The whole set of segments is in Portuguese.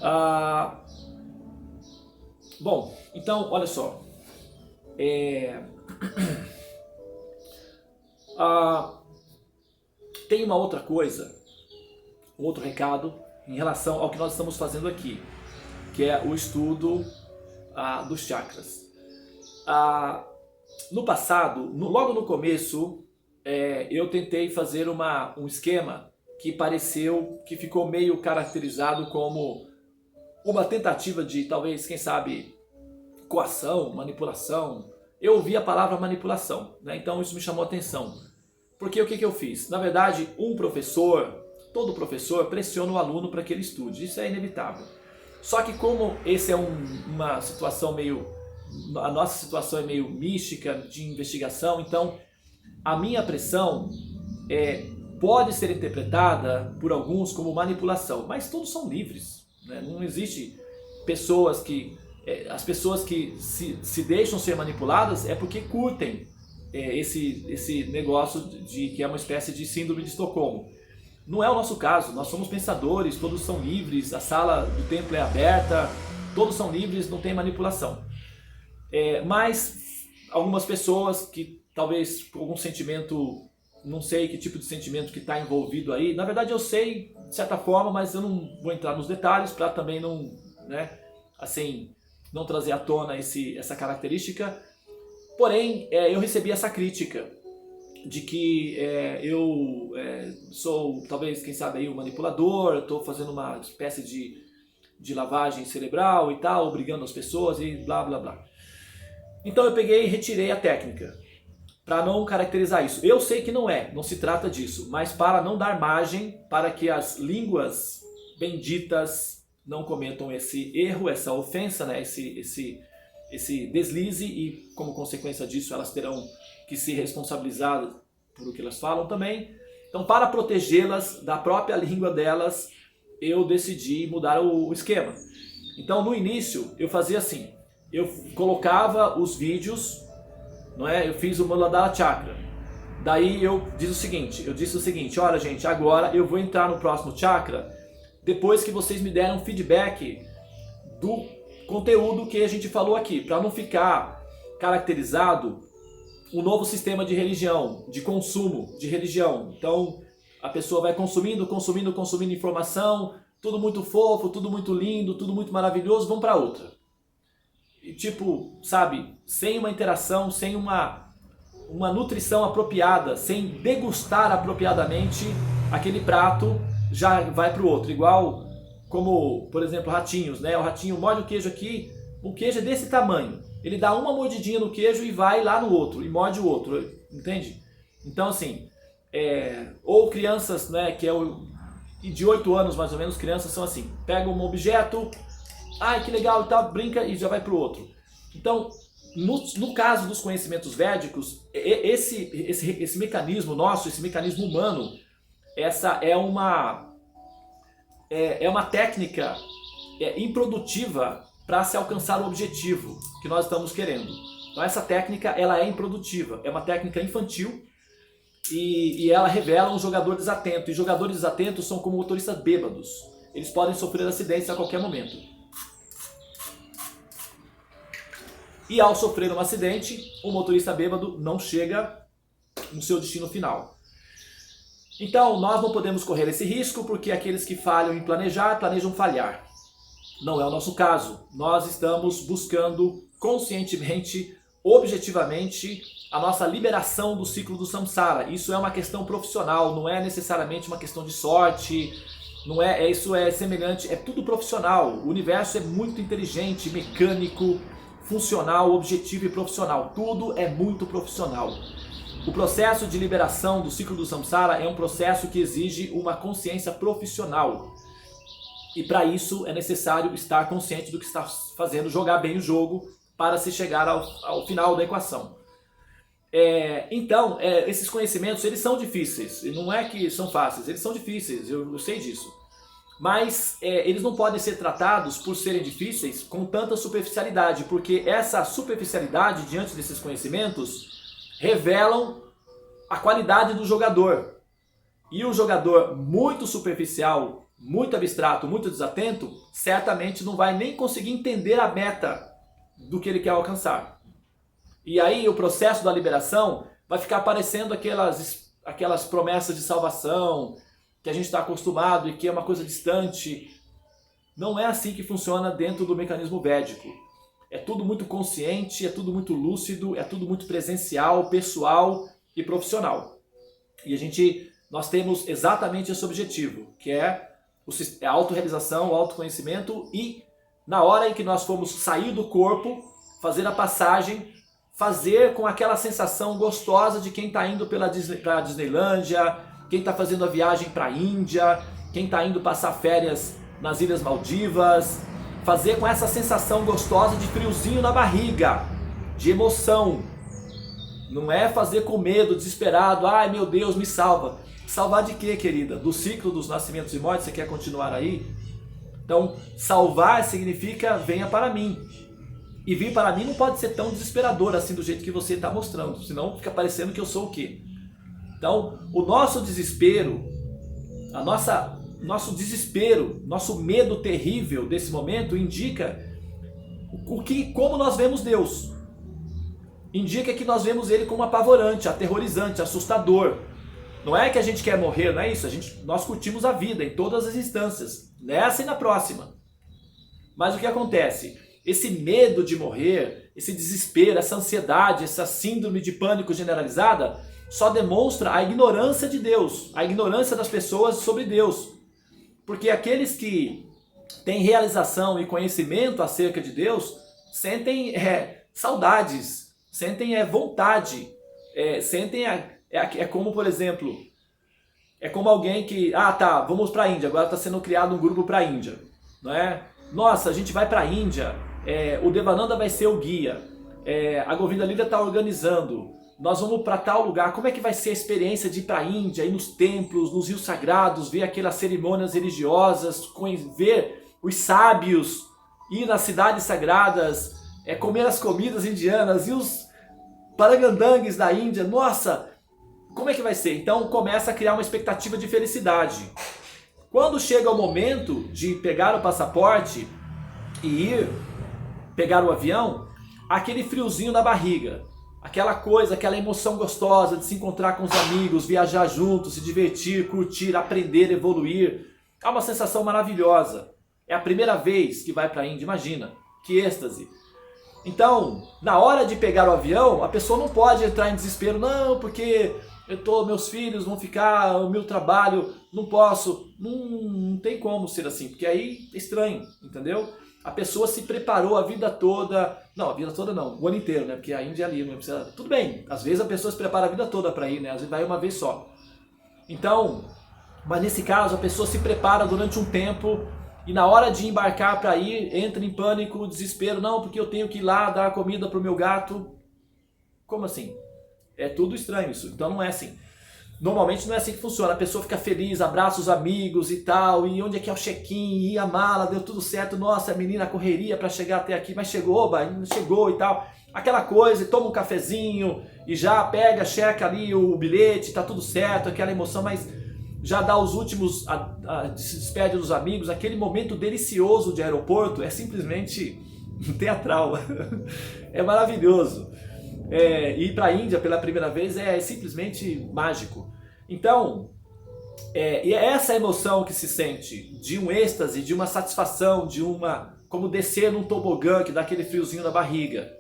Ah, bom, então, olha só. É, ah, tem uma outra coisa, um outro recado em relação ao que nós estamos fazendo aqui, que é o estudo dos chakras. Ah, no passado, logo no começo, eu tentei fazer um esquema que pareceu, que ficou meio caracterizado como uma tentativa de, talvez, quem sabe, coação, manipulação. Eu ouvi a palavra manipulação, né? Então isso me chamou a atenção. Porque o que eu fiz? Na verdade, todo professor pressiona o aluno para que ele estude, isso é inevitável. Só que como esse é uma situação a nossa situação é meio mística, de investigação, então a minha pressão pode ser interpretada por alguns como manipulação, mas todos são livres, né? Não existe pessoas que... as pessoas que se deixam ser manipuladas é porque curtem esse negócio de que é uma espécie de síndrome de Estocolmo. Não é o nosso caso, nós somos pensadores, todos são livres, a sala do templo é aberta, todos são livres, não tem manipulação. Mas algumas pessoas que talvez por algum sentimento, não sei que tipo de sentimento que está envolvido aí, na verdade eu sei de certa forma, mas eu não vou entrar nos detalhes para também não, né, assim, não trazer à tona essa característica. Porém, eu recebi essa crítica de que eu sou, talvez, quem sabe, aí, um manipulador, estou fazendo uma espécie de lavagem cerebral e tal, obrigando as pessoas e blá blá blá. Então eu peguei e retirei a técnica, para não caracterizar isso. Eu sei que não se trata disso, mas para não dar margem para que as línguas benditas não cometam esse erro, essa ofensa, né? esse deslize, e como consequência disso elas terão que se responsabilizar por o que elas falam também. Então, para protegê-las da própria língua delas, eu decidi mudar o esquema. Então, no início, eu fazia assim, eu colocava os vídeos, não é? Eu fiz o Muladhara Chakra. Daí eu disse o seguinte, olha gente, agora eu vou entrar no próximo chakra depois que vocês me deram feedback do conteúdo que a gente falou aqui, para não ficar caracterizado um novo sistema de religião, de consumo de religião. Então a pessoa vai consumindo informação, tudo muito fofo, tudo muito lindo, tudo muito maravilhoso, vamos para outra. E tipo, sabe, sem uma interação, sem uma nutrição apropriada, sem degustar apropriadamente aquele prato, já vai para o outro. Igual como, por exemplo, ratinhos, né? O ratinho morde o queijo aqui, o queijo é desse tamanho. Ele dá uma mordidinha no queijo e vai lá no outro, e morde o outro, entende? Então assim, ou crianças, né, de 8 anos mais ou menos, crianças são assim, pegam um objeto, ai que legal e tal, brinca e já vai pro outro. Então, no caso dos conhecimentos védicos, esse mecanismo nosso, esse mecanismo humano, essa é uma técnica improdutiva para se alcançar o objetivo que nós estamos querendo. Então essa técnica ela é improdutiva, é uma técnica infantil e ela revela um jogador desatento. E jogadores desatentos são como motoristas bêbados. Eles podem sofrer acidentes a qualquer momento. E ao sofrer um acidente, o motorista bêbado não chega no seu destino final. Então nós não podemos correr esse risco porque aqueles que falham em planejar, planejam falhar. Não é o nosso caso. Nós estamos buscando conscientemente, objetivamente, a nossa liberação do ciclo do samsara. Isso é uma questão profissional, não é necessariamente uma questão de sorte, não é, isso é semelhante, é tudo profissional. O universo é muito inteligente, mecânico, funcional, objetivo e profissional. Tudo é muito profissional. O processo de liberação do ciclo do samsara é um processo que exige uma consciência profissional. E para isso é necessário estar consciente do que está fazendo, jogar bem o jogo para se chegar ao final da equação. Então, esses conhecimentos eles são difíceis, não é que são fáceis, eles são difíceis, eu sei disso. Mas eles não podem ser tratados por serem difíceis com tanta superficialidade, porque essa superficialidade diante desses conhecimentos revelam a qualidade do jogador. E o jogador muito superficial muito abstrato, muito desatento, certamente não vai nem conseguir entender a meta do que ele quer alcançar. E aí o processo da liberação vai ficar parecendo aquelas promessas de salvação que a gente está acostumado e que é uma coisa distante. Não é assim que funciona dentro do mecanismo védico. É tudo muito consciente, é tudo muito lúcido, é tudo muito presencial, pessoal e profissional. E nós temos exatamente esse objetivo, que é a autorrealização, o autoconhecimento e na hora em que nós formos sair do corpo, fazer a passagem, fazer com aquela sensação gostosa de quem está indo para a Disneylândia, quem está fazendo a viagem para a Índia, quem está indo passar férias nas Ilhas Maldivas, fazer com essa sensação gostosa de friozinho na barriga, de emoção. Não é fazer com medo, desesperado, ai meu Deus, me salva. Salvar de quê, querida? Do ciclo dos nascimentos e mortes, você quer continuar aí? Então, salvar significa venha para mim. E vir para mim não pode ser tão desesperador assim do jeito que você está mostrando, senão fica parecendo que eu sou o quê? Então, o nosso desespero, nosso desespero, nosso medo terrível desse momento indica como nós vemos Deus. Indica que nós vemos Ele como apavorante, aterrorizante, assustador. Não é que a gente quer morrer, não é isso. Nós curtimos a vida em todas as instâncias, nessa e na próxima. Mas o que acontece? Esse medo de morrer, esse desespero, essa ansiedade, essa síndrome de pânico generalizada, só demonstra a ignorância de Deus, a ignorância das pessoas sobre Deus. Porque aqueles que têm realização e conhecimento acerca de Deus, sentem saudades, sentem vontade, sentem... É como, por exemplo, é como alguém que... Ah, tá, vamos para a Índia, agora está sendo criado um grupo para a Índia. Não é? Nossa, a gente vai para a Índia, o Devananda vai ser o guia, a Govinda Lila está organizando, nós vamos para tal lugar. Como é que vai ser a experiência de ir para a Índia, ir nos templos, nos rios sagrados, ver aquelas cerimônias religiosas, ver os sábios, ir nas cidades sagradas, comer as comidas indianas e os paragandangues da Índia. Nossa, como é que vai ser? Então começa a criar uma expectativa de felicidade. Quando chega o momento de pegar o passaporte e ir pegar o avião, aquele friozinho na barriga, aquela coisa, aquela emoção gostosa de se encontrar com os amigos, viajar juntos, se divertir, curtir, aprender, evoluir, é uma sensação maravilhosa. É a primeira vez que vai para a Índia, imagina, que êxtase. Então, na hora de pegar o avião, a pessoa não pode entrar em desespero, não, porque meus filhos vão ficar, o meu trabalho, não posso. Não tem como ser assim, porque aí é estranho, entendeu? A pessoa se preparou a vida toda, não, a vida toda não, o ano inteiro, né? Porque a Índia é ali, não precisa. Tudo bem, às vezes a pessoa se prepara a vida toda para ir, né? Às vezes vai uma vez só. Então, mas nesse caso a pessoa se prepara durante um tempo e na hora de embarcar para ir, entra em pânico, desespero, não, porque eu tenho que ir lá dar comida pro meu gato. Como assim? É tudo estranho isso, então não é assim. Normalmente não é assim que funciona, a pessoa fica feliz, abraça os amigos e tal, e onde é que é o check-in, e a mala, deu tudo certo, nossa, a menina correria para chegar até aqui, mas chegou, oba, não chegou e tal. Aquela coisa, e toma um cafezinho, e já pega, checa ali o bilhete, tá tudo certo, aquela emoção, mas já dá os últimos, se despede dos amigos, aquele momento delicioso de aeroporto é simplesmente teatral, é maravilhoso. Ir para a Índia pela primeira vez é simplesmente mágico. Então, e é essa emoção que se sente de um êxtase, de uma satisfação, como descer num tobogã que dá aquele friozinho na barriga.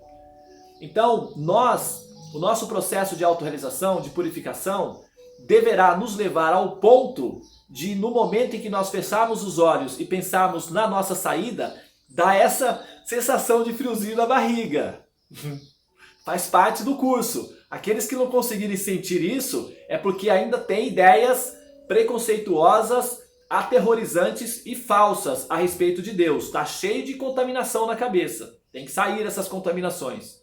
Então, o nosso processo de autorrealização, de purificação, deverá nos levar ao ponto de, no momento em que nós fecharmos os olhos e pensarmos na nossa saída, dar essa sensação de friozinho na barriga. Faz parte do curso. Aqueles que não conseguirem sentir isso é porque ainda têm ideias preconceituosas, aterrorizantes e falsas a respeito de Deus. Está cheio de contaminação na cabeça. Tem que sair essas contaminações.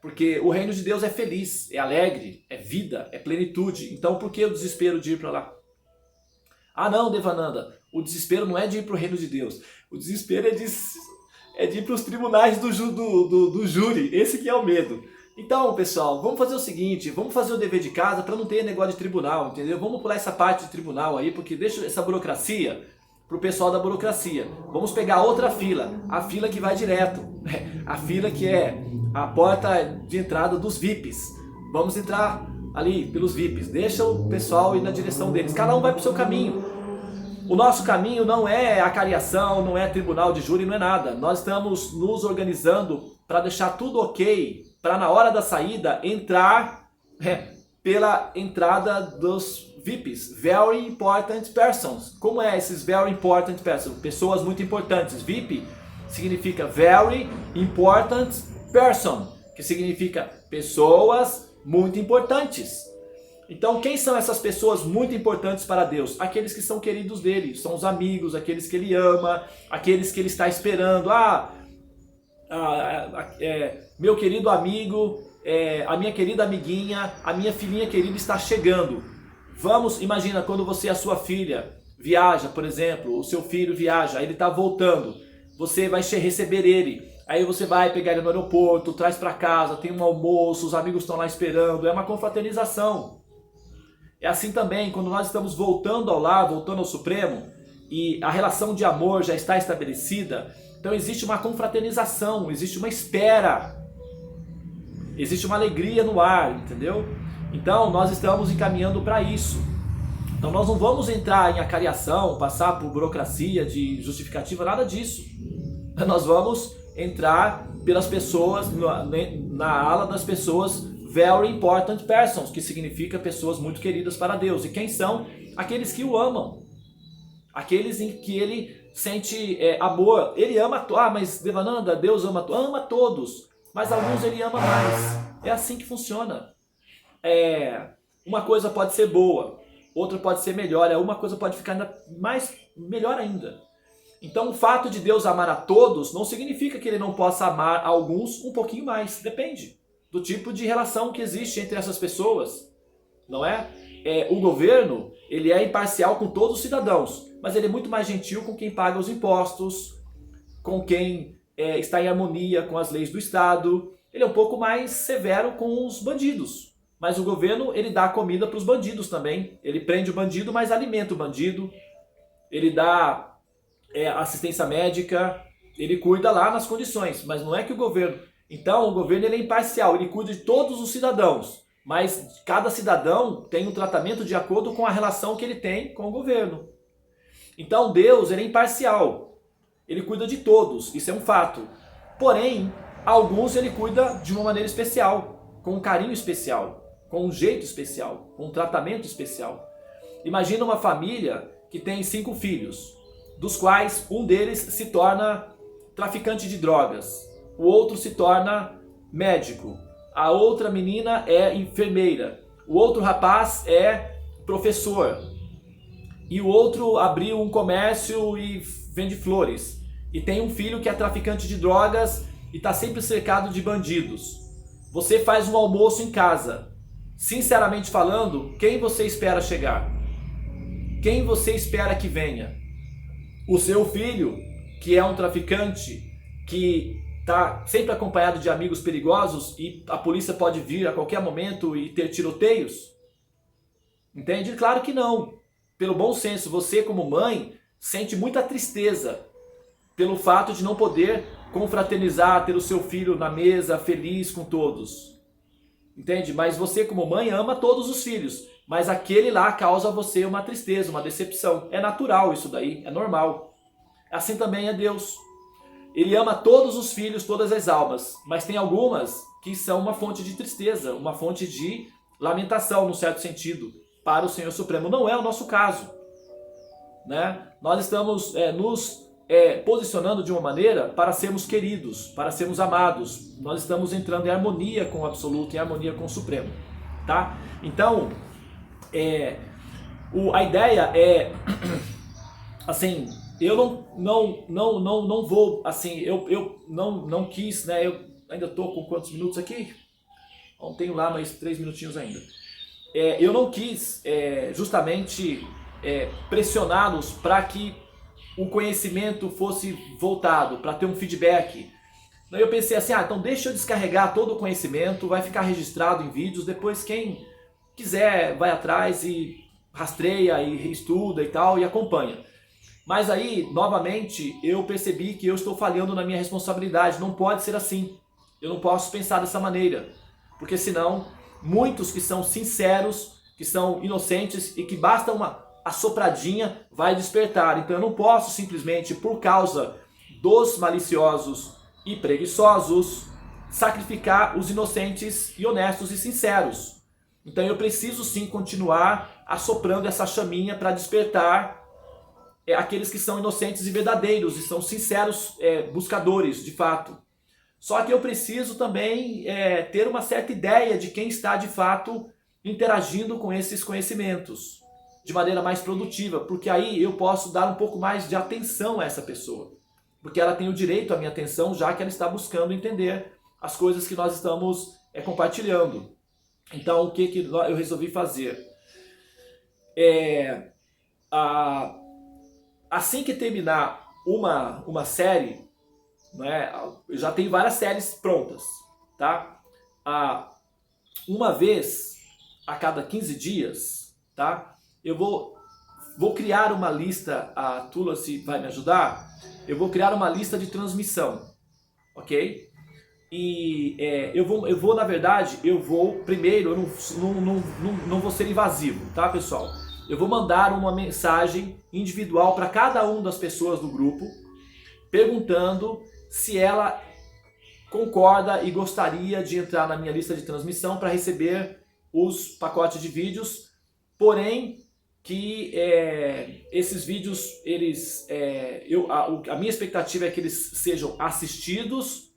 Porque o reino de Deus é feliz, é alegre, é vida, é plenitude. Então por que o desespero de ir para lá? Ah não, Devananda, o desespero não é de ir para o reino de Deus. O desespero é de ir para os tribunais do júri. Esse que é o medo. Então, pessoal, vamos fazer o seguinte, vamos fazer o dever de casa para não ter negócio de tribunal, entendeu? Vamos pular essa parte de tribunal aí, porque deixa essa burocracia pro pessoal da burocracia. Vamos pegar outra fila, a fila que vai direto, a fila que é a porta de entrada dos VIPs. Vamos entrar ali pelos VIPs, deixa o pessoal ir na direção deles, cada um vai pro seu caminho. O nosso caminho não é acariação, não é tribunal de júri, não é nada. Nós estamos nos organizando para deixar tudo ok, para na hora da saída entrar pela entrada dos VIPs, Very Important Persons. Como é esses Very Important Persons? Pessoas muito importantes. VIP significa Very Important Person, que significa pessoas muito importantes. Então, quem são essas pessoas muito importantes para Deus? Aqueles que são queridos dele, são os amigos, aqueles que ele ama, aqueles que ele está esperando. Meu querido amigo, a minha querida amiguinha, a minha filhinha querida está chegando. Vamos, imagina quando você e a sua filha viaja, por exemplo, o seu filho viaja, ele está voltando, você vai receber ele. Aí você vai pegar ele no aeroporto, traz para casa, tem um almoço, os amigos estão lá esperando, é uma confraternização. É assim também, quando nós estamos voltando ao lar, voltando ao Supremo, e a relação de amor já está estabelecida, então existe uma confraternização, existe uma espera, existe uma alegria no ar, entendeu? Então nós estamos encaminhando para isso. Então nós não vamos entrar em acariação, passar por burocracia de justificativa, nada disso. Nós vamos entrar pelas pessoas, na ala das pessoas Very Important Persons, que significa pessoas muito queridas para Deus. E quem são? Aqueles que o amam. Aqueles em que ele sente amor. Ele ama, mas Devananda, Deus ama todos, mas alguns ele ama mais. É assim que funciona. Uma coisa pode ser boa, outra pode ser melhor, uma coisa pode ficar ainda melhor ainda. Então o fato de Deus amar a todos não significa que ele não possa amar alguns um pouquinho mais, depende do tipo de relação que existe entre essas pessoas, não é? O governo, ele é imparcial com todos os cidadãos, mas ele é muito mais gentil com quem paga os impostos, com quem está em harmonia com as leis do Estado. Ele é um pouco mais severo com os bandidos, mas o governo, ele dá comida para os bandidos também. Ele prende o bandido, mas alimenta o bandido. Ele dá assistência médica, ele cuida lá nas condições, mas não é que o governo... Então o governo ele é imparcial, ele cuida de todos os cidadãos, mas cada cidadão tem um tratamento de acordo com a relação que ele tem com o governo. Então Deus ele é imparcial, ele cuida de todos, isso é um fato. Porém, alguns ele cuida de uma maneira especial, com um carinho especial, com um jeito especial, com um tratamento especial. Imagina uma família que tem 5 filhos, dos quais um deles se torna traficante de drogas. O outro se torna médico, a outra menina é enfermeira, o outro rapaz é professor, e o outro abriu um comércio e vende flores, e tem um filho que é traficante de drogas e está sempre cercado de bandidos. Você faz um almoço em casa, sinceramente falando, quem você espera chegar? Quem você espera que venha? O seu filho, que é um traficante, que está sempre acompanhado de amigos perigosos e a polícia pode vir a qualquer momento e ter tiroteios? Entende? Claro que não. Pelo bom senso, você como mãe sente muita tristeza pelo fato de não poder confraternizar, ter o seu filho na mesa feliz com todos. Entende? Mas você como mãe ama todos os filhos, mas aquele lá causa a você uma tristeza, uma decepção. É natural isso daí, é normal. Assim também é Deus. Ele ama todos os filhos, todas as almas, mas tem algumas que são uma fonte de tristeza, uma fonte de lamentação, num certo sentido, para o Senhor Supremo. Não é o nosso caso, né? Nós estamos nos posicionando de uma maneira para sermos queridos, para sermos amados. Nós estamos entrando em harmonia com o Absoluto, em harmonia com o Supremo, tá? Então, a ideia é, assim... Eu não vou, assim, eu não quis, né, eu ainda estou com quantos minutos aqui? Não tenho lá mais 3 minutinhos ainda. Eu não quis justamente pressioná-los para que o conhecimento fosse voltado, para ter um feedback, Daí eu pensei assim, então deixa eu descarregar todo o conhecimento, vai ficar registrado em vídeos, depois quem quiser vai atrás e rastreia e estuda e tal e acompanha. Mas aí, novamente, eu percebi que eu estou falhando na minha responsabilidade, não pode ser assim. Eu não posso pensar dessa maneira, porque senão muitos que são sinceros, que são inocentes e que basta uma assopradinha vai despertar. Então eu não posso simplesmente, por causa dos maliciosos e preguiçosos, sacrificar os inocentes e honestos e sinceros. Então eu preciso sim continuar assoprando essa chaminha para despertar aqueles que são inocentes e verdadeiros e são sinceros buscadores de fato. Só que eu preciso também ter uma certa ideia de quem está de fato interagindo com esses conhecimentos de maneira mais produtiva, porque aí eu posso dar um pouco mais de atenção a essa pessoa, porque ela tem o direito à minha atenção, já que ela está buscando entender as coisas que nós estamos compartilhando. Então o que eu resolvi fazer? Assim que terminar uma série, né, eu já tenho várias séries prontas, tá? Uma vez a cada 15 dias, tá? Eu vou criar uma lista, a Tulasi vai me ajudar, eu vou criar uma lista de transmissão, ok? E na verdade, primeiro, eu não vou ser invasivo, tá, pessoal? Eu vou mandar uma mensagem individual para cada uma das pessoas do grupo, perguntando se ela concorda e gostaria de entrar na minha lista de transmissão para receber os pacotes de vídeos, porém que esses vídeos, a minha expectativa é que eles sejam assistidos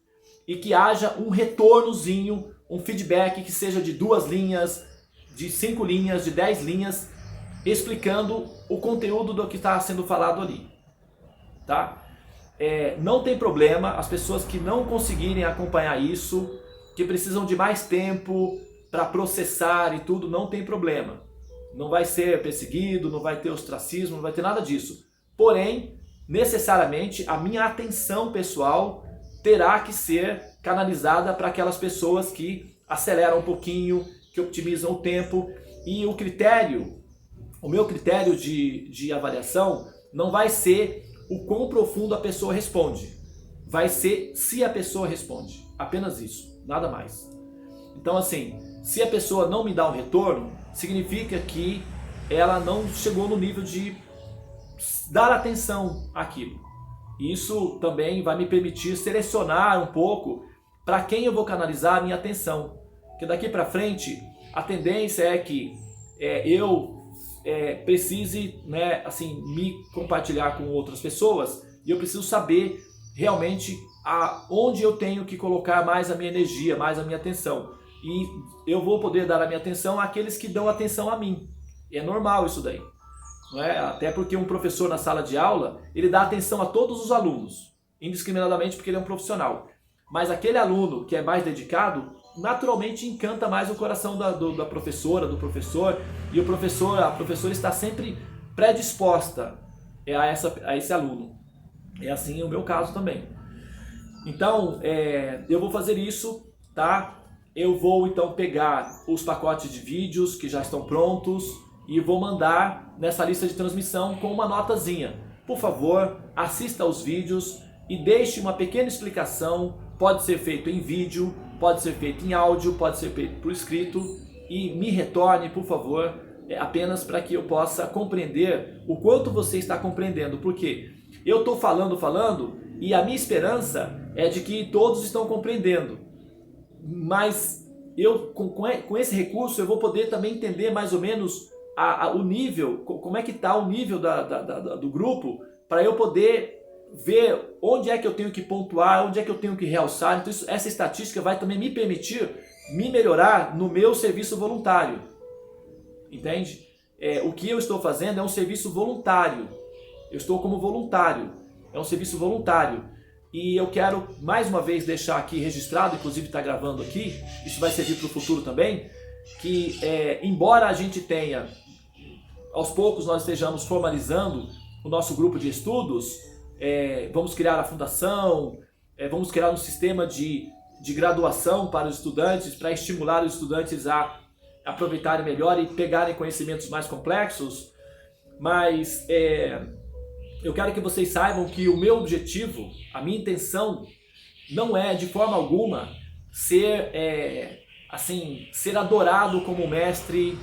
e que haja um retornozinho, um feedback que seja de 2 linhas, de 5 linhas, de 10 linhas, explicando o conteúdo do que está sendo falado ali, tá? Não tem problema, as pessoas que não conseguirem acompanhar isso, que precisam de mais tempo para processar e tudo, não tem problema. Não vai ser perseguido, não vai ter ostracismo, não vai ter nada disso. Porém, necessariamente, a minha atenção pessoal terá que ser canalizada para aquelas pessoas que aceleram um pouquinho, que otimizam o tempo. E o meu critério de avaliação não vai ser o quão profundo a pessoa responde. Vai ser se a pessoa responde. Apenas isso, nada mais. Então assim, se a pessoa não me dá um retorno, significa que ela não chegou no nível de dar atenção àquilo. Isso também vai me permitir selecionar um pouco para quem eu vou canalizar a minha atenção. Porque daqui para frente, a tendência é que eu precise, né, assim, me compartilhar com outras pessoas e eu preciso saber realmente onde eu tenho que colocar mais a minha energia, mais a minha atenção. E eu vou poder dar a minha atenção àqueles que dão atenção a mim. É normal isso daí. Não é? Até porque um professor na sala de aula, ele dá atenção a todos os alunos, indiscriminadamente porque ele é um profissional. Mas aquele aluno que é mais dedicado, naturalmente encanta mais o coração da professora, do professor, e a professora está sempre predisposta a esse aluno. É assim o meu caso também. Então, eu vou fazer isso, tá? Eu vou então pegar os pacotes de vídeos que já estão prontos e vou mandar nessa lista de transmissão com uma notazinha. Por favor, assista aos vídeos e deixe uma pequena explicação. Pode ser feito em vídeo, pode ser feito em áudio, pode ser feito por escrito. E me retorne, por favor, apenas para que eu possa compreender o quanto você está compreendendo. Porque eu estou falando e a minha esperança é de que todos estão compreendendo. Mas eu, com esse recurso, eu vou poder também entender mais ou menos o nível, como é que está o nível do grupo, para eu poder ver onde é que eu tenho que pontuar, onde é que eu tenho que realçar. Então essa estatística vai também me permitir me melhorar no meu serviço voluntário. Entende? O que eu estou fazendo é um serviço voluntário. Eu estou como voluntário. É um serviço voluntário. E eu quero mais uma vez deixar aqui registrado, inclusive está gravando aqui, isso vai servir para o futuro também, que embora a gente tenha, aos poucos nós estejamos formalizando o nosso grupo de estudos, vamos criar a fundação, vamos criar um sistema de graduação para os estudantes, para estimular os estudantes a aproveitarem melhor e pegarem conhecimentos mais complexos, mas eu quero que vocês saibam que o meu objetivo, a minha intenção, não é de forma alguma ser adorado como mestre.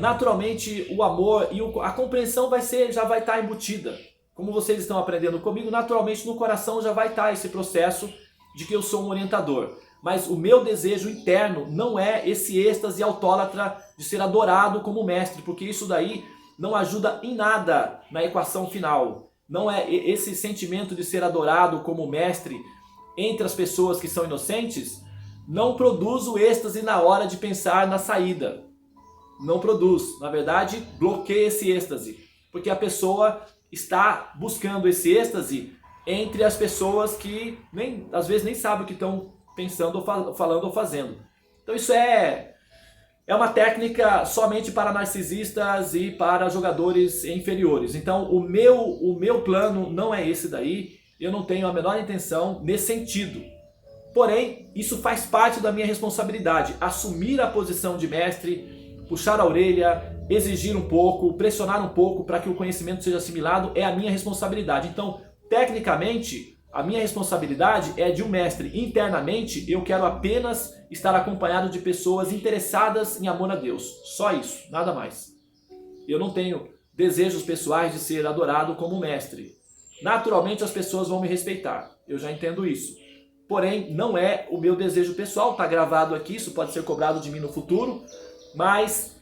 Naturalmente o amor e a compreensão já vai estar embutida. Como vocês estão aprendendo comigo, naturalmente no coração já vai estar esse processo de que eu sou um orientador. Mas o meu desejo interno não é esse êxtase autólatra de ser adorado como mestre, porque isso daí não ajuda em nada na equação final. Não é esse sentimento de ser adorado como mestre entre as pessoas que são inocentes, não produz o êxtase na hora de pensar na saída. Não produz. Na verdade, bloqueia esse êxtase. Porque a pessoa está buscando esse êxtase entre as pessoas que às vezes nem sabem o que estão pensando, falando ou fazendo. Então isso é uma técnica somente para narcisistas e para jogadores inferiores. Então o meu plano não é esse daí. Eu não tenho a menor intenção nesse sentido. Porém, isso faz parte da minha responsabilidade. Assumir a posição de mestre, puxar a orelha, exigir um pouco, pressionar um pouco para que o conhecimento seja assimilado é a minha responsabilidade. Então, tecnicamente, a minha responsabilidade é de um mestre. Internamente, eu quero apenas estar acompanhado de pessoas interessadas em amor a Deus. Só isso, nada mais. Eu não tenho desejos pessoais de ser adorado como mestre. Naturalmente, as pessoas vão me respeitar. Eu já entendo isso. Porém, não é o meu desejo pessoal. Está gravado aqui, isso pode ser cobrado de mim no futuro. Mas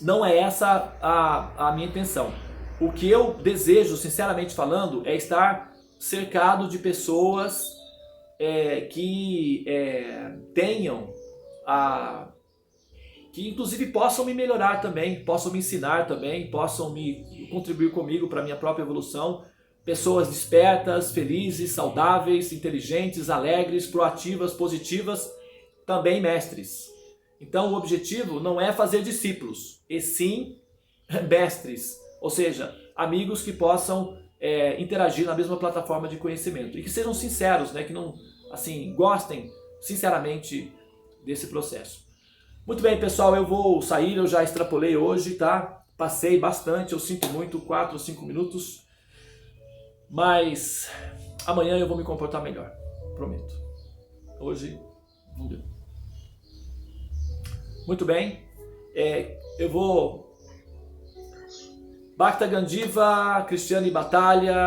não é essa a minha intenção. O que eu desejo, sinceramente falando, é estar cercado de pessoas que tenham que inclusive possam me melhorar também, possam me ensinar também, possam me contribuir comigo para a minha própria evolução. Pessoas despertas, felizes, saudáveis, inteligentes, alegres, proativas, positivas, também mestres. Então o objetivo não é fazer discípulos, e sim mestres, ou seja, amigos que possam interagir na mesma plataforma de conhecimento e que sejam sinceros, né? Que não gostem sinceramente desse processo. Muito bem, pessoal, eu vou sair, eu já extrapolei hoje, tá? Passei bastante, eu sinto muito, 4 ou 5 minutos, mas amanhã eu vou me comportar melhor, prometo. Hoje não deu. Muito bem, eu vou... Bhakta Gandiva, Cristiane Batalha,